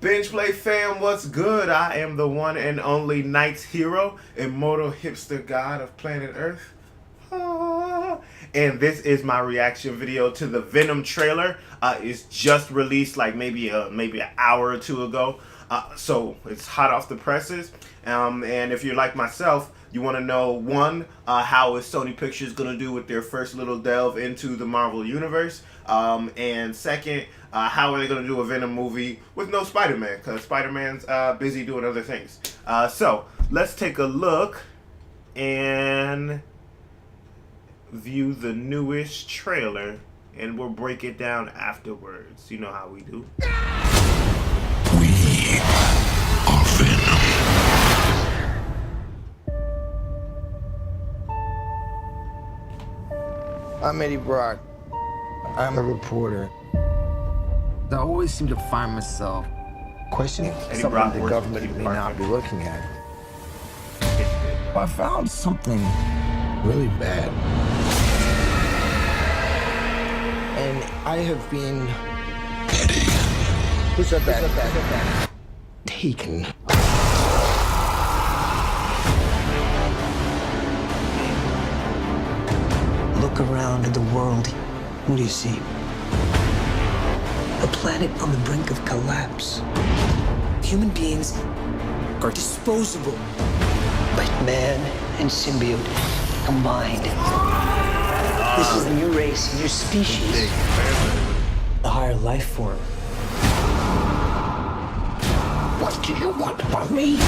Binge Play fam, what's good? I am the one and only Night's Hero, immortal hipster god of planet Earth. Ah. And this is my reaction video to the Venom trailer. It's just released like maybe an hour or two ago. So it's hot off the presses. And if you're like myself, you want to know one, how is Sony Pictures gonna do with their first little delve into the Marvel universe, and second, how are they gonna do a Venom movie with no Spider-Man? Because Spider-Man's busy doing other things. So let's take a look and view the newest trailer, and we'll break it down afterwards. You know how we do. We are Venom. I'm Eddie Brock. I'm a reporter. I always seem to find myself Questioning Eddie something Brock the works government with may Steve not be Parker. looking at. I found something really bad. And I have been... Who said that? Taken. Look around at the world. What do you see? A planet on the brink of collapse. Human beings are disposable. But man and symbiote combined. This is a new race, a new species. A higher life form. What do you want from me?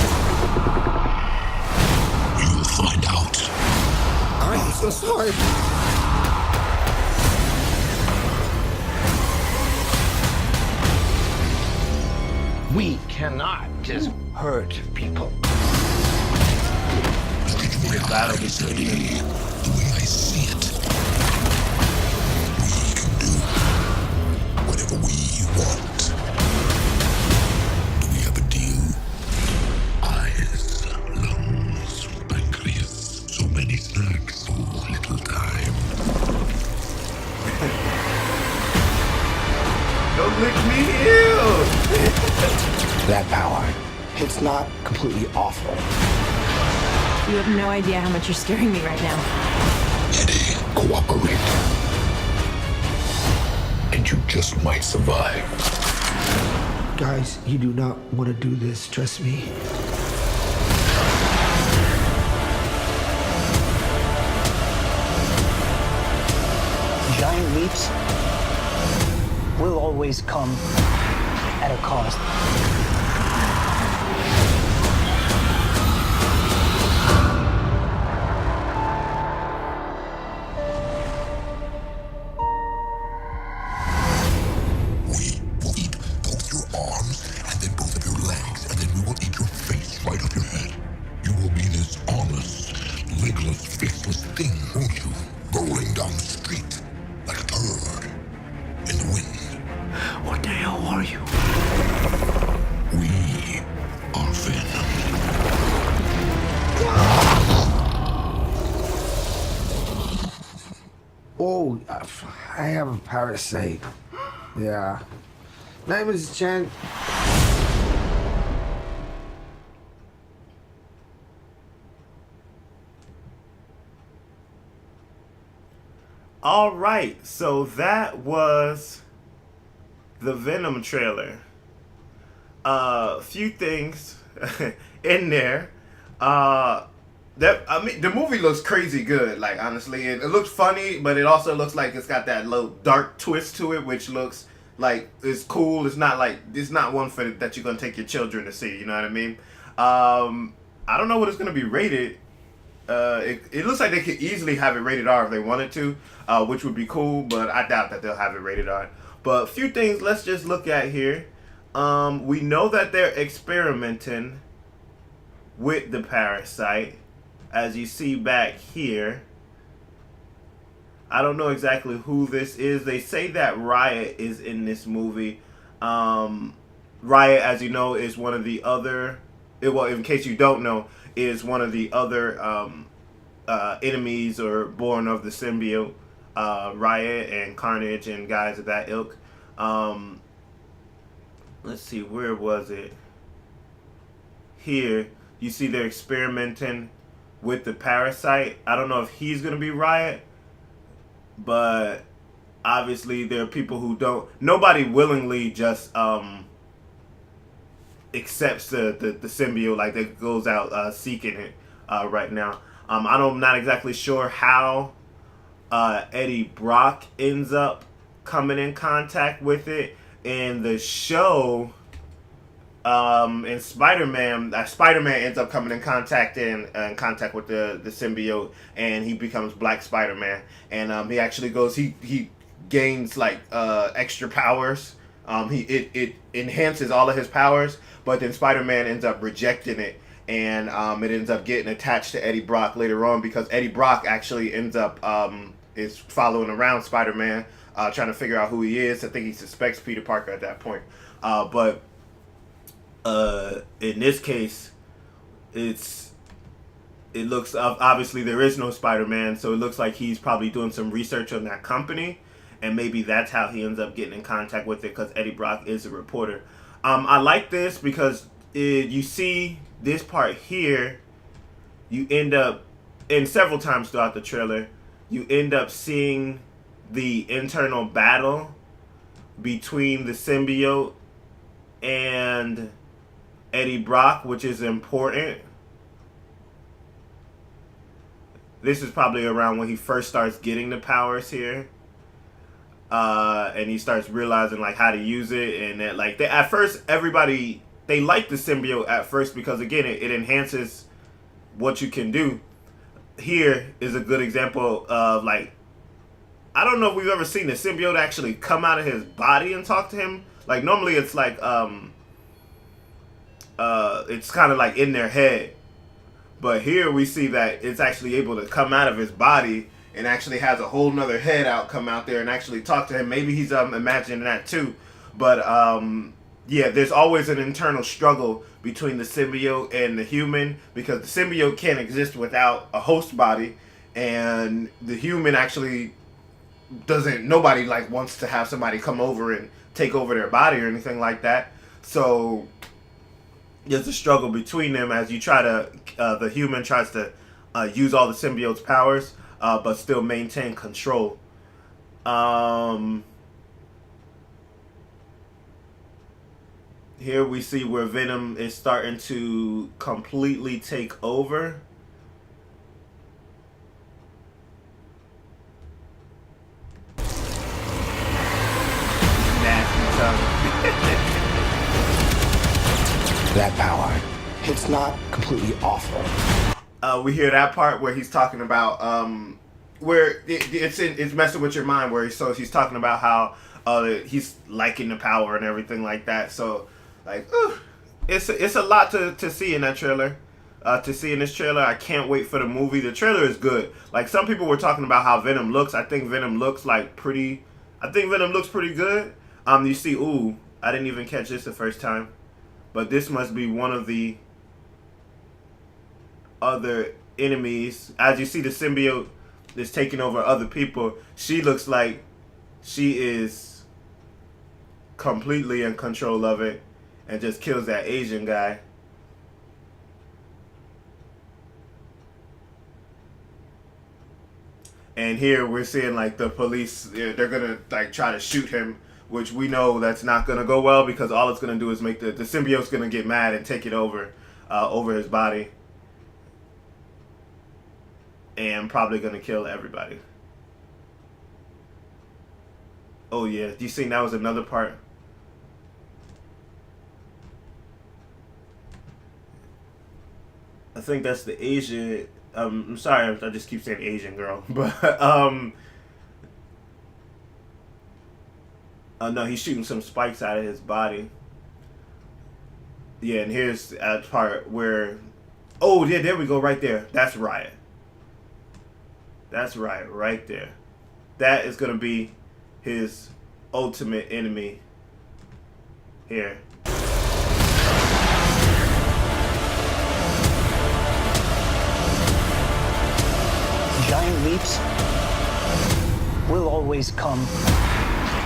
You will find out. I'm so sorry. We cannot just hurt people. Look into my eyes, Eddie. The way I see it. We can do whatever we want. Do we have a deal? Eyes, lungs, pancreas, so many snacks, so little time. Don't lick me, ew! That power, it's not completely awful. You have no idea how much you're scaring me right now. Eddie, cooperate. And you just might survive. Guys, you do not want to do this, trust me. Giant leaps will always come at a cost. We will eat both your arms and then both of your legs, and then we will eat your face right off your head. You will be this armless, legless, faceless thing, won't you? Rolling down the street like a turd in the wind. What the hell are you? We are Venom. Oh, I have a parasite. Yeah. Name is Chen. All right, so that was the Venom trailer. A few things in there. The movie looks crazy good. Like honestly, it looks funny, but it also looks like it's got that little dark twist to it, which looks like it's cool. It's not one for that you're gonna take your children to see. You know what I mean? I don't know what it's gonna be rated. It looks like they could easily have it rated R if they wanted to, which would be cool, but I doubt that they'll have it rated R. But a few things let's just look at here. We know that they're experimenting with the parasite, as you see back here. I don't know exactly who this is. They say that Riot is in this movie. Riot, as you know, is one of the other... Well, in case you don't know, is one of the other enemies or born of the symbiote. Riot and Carnage and guys of that ilk. let's see, where was it? Here, you see they're experimenting with the parasite. I don't know if he's gonna be Riot, but obviously there are people who don't. Nobody willingly just accepts the symbiote, like that goes out seeking it right now. I'm not exactly sure how Eddie Brock ends up coming in contact with it in the show. In Spider-Man, Spider-Man ends up coming in contact with the symbiote, and he becomes Black Spider-Man. And he actually goes, he gains like extra powers. It enhances all of his powers, but then Spider-Man ends up rejecting it, and it ends up getting attached to Eddie Brock later on, because Eddie Brock actually ends up is following around Spider-Man, trying to figure out who he is. I think he suspects Peter Parker at that point, but in this case, it looks, obviously there is no Spider-Man, so it looks like he's probably doing some research on that company, and maybe that's how he ends up getting in contact with it, because Eddie Brock is a reporter. I like this because you see this part here, you end up, and several times throughout the trailer, you end up seeing the internal battle between the symbiote and Eddie Brock, which is important. This is probably around when he first starts getting the powers here, and he starts realizing like how to use it, and that like at first everybody, they like the symbiote at first because again it enhances what you can do. Here is a good example of like, I don't know if we've ever seen the symbiote actually come out of his body and talk to him. Like normally it's like it's kind of like in their head, but here we see that it's actually able to come out of his body and actually has a whole nother head out come out there and actually talk to him. Maybe he's imagining that too, but yeah, there's always an internal struggle between the symbiote and the human, because the symbiote can't exist without a host body, and the human actually doesn't, nobody like wants to have somebody come over and take over their body or anything like that. So there's a struggle between them as you try to, the human tries to use all the symbiote's powers, but still maintain control. Here we see where Venom is starting to completely take over. Nasty tongue. That power, it's not completely awful. We hear that part where he's talking about where it's messing with your mind, where he's talking about how he's liking the power and everything like that. So like, it's a lot to see in that trailer. To see in this trailer, I can't wait for the movie. The trailer is good. Like some people were talking about how Venom looks. I think Venom looks pretty good. You see, ooh, I didn't even catch this the first time, but this must be one of the other enemies. As you see, the symbiote is taking over other people. She looks like she is completely in control of it and just kills that Asian guy. And here we're seeing like the police, they're gonna like try to shoot him, which we know that's not gonna go well, because all it's gonna do is make the symbiote's gonna get mad and take it over his body, and probably gonna kill everybody. Oh yeah, do you see that was another part? I think that's the Asian. I'm sorry, I just keep saying Asian girl, but oh no, he's shooting some spikes out of his body. Yeah, and here's a part where, oh yeah, there we go, right there. That's Riot. That's Riot right there. That is gonna be his ultimate enemy here. Giant leaps will always come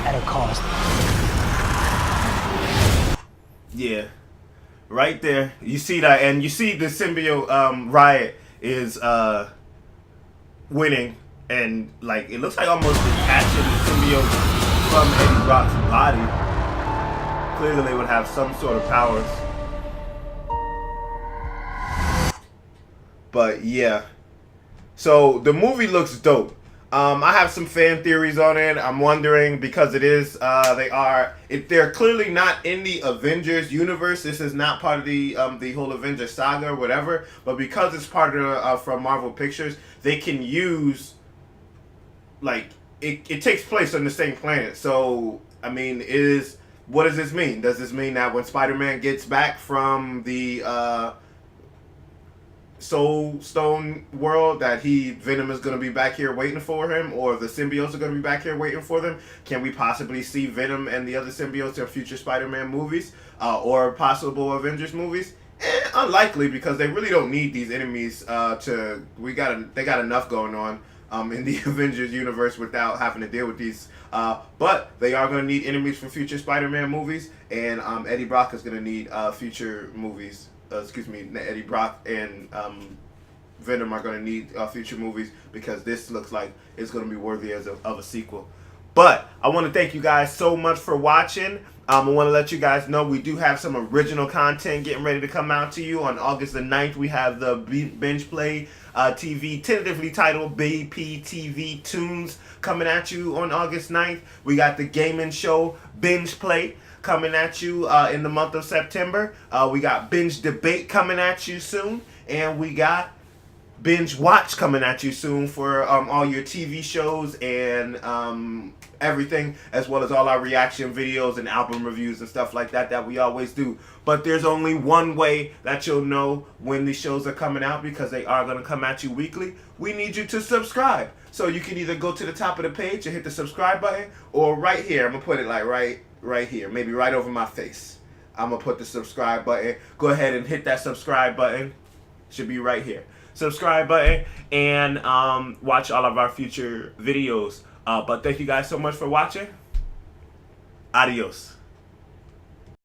at a cost. Yeah, right there. You see that, and you see the symbiote Riot is winning, and like it looks like almost detaching the symbiote from Eddie Brock's body. Clearly, they would have some sort of powers. But yeah, so the movie looks dope. I have some fan theories on it. I'm wondering because it is they're clearly not in the Avengers universe. This is not part of the whole Avengers saga or whatever. But because it's part of from Marvel Pictures, they can use like it takes place on the same planet. So I mean, what does this mean? Does this mean that when Spider-Man gets back from the Soul Stone world that Venom is going to be back here waiting for him, or the symbiotes are going to be back here waiting for them? Can we possibly see Venom and the other symbiotes in future Spider-Man movies or possible Avengers movies? Unlikely, because they really don't need these enemies they got enough going on in the Avengers universe without having to deal with these. But they are going to need enemies for future Spider-Man movies, and Eddie Brock is going to need future movies. Eddie Brock and Venom are going to need future movies because this looks like it's going to be worthy of a sequel. But I want to thank you guys so much for watching. I want to let you guys know we do have some original content getting ready to come out to you. On August the 9th, we have the Binge Play TV, tentatively titled BPTV Tunes, coming at you on August 9th. We got the gaming show Binge Play coming at you in the month of September. We got Binge Debate coming at you soon. And we got Binge Watch coming at you soon for all your TV shows and everything, as well as all our reaction videos and album reviews and stuff like that we always do. But there's only one way that you'll know when these shows are coming out, because they are going to come at you weekly. We need you to subscribe. So you can either go to the top of the page and hit the subscribe button, or right here, I'm going to put it like right here, maybe right over my face. I'm going to put the subscribe button. Go ahead and hit that subscribe button. Should be right here. Subscribe button and watch all of our future videos. But thank you guys so much for watching. Adios.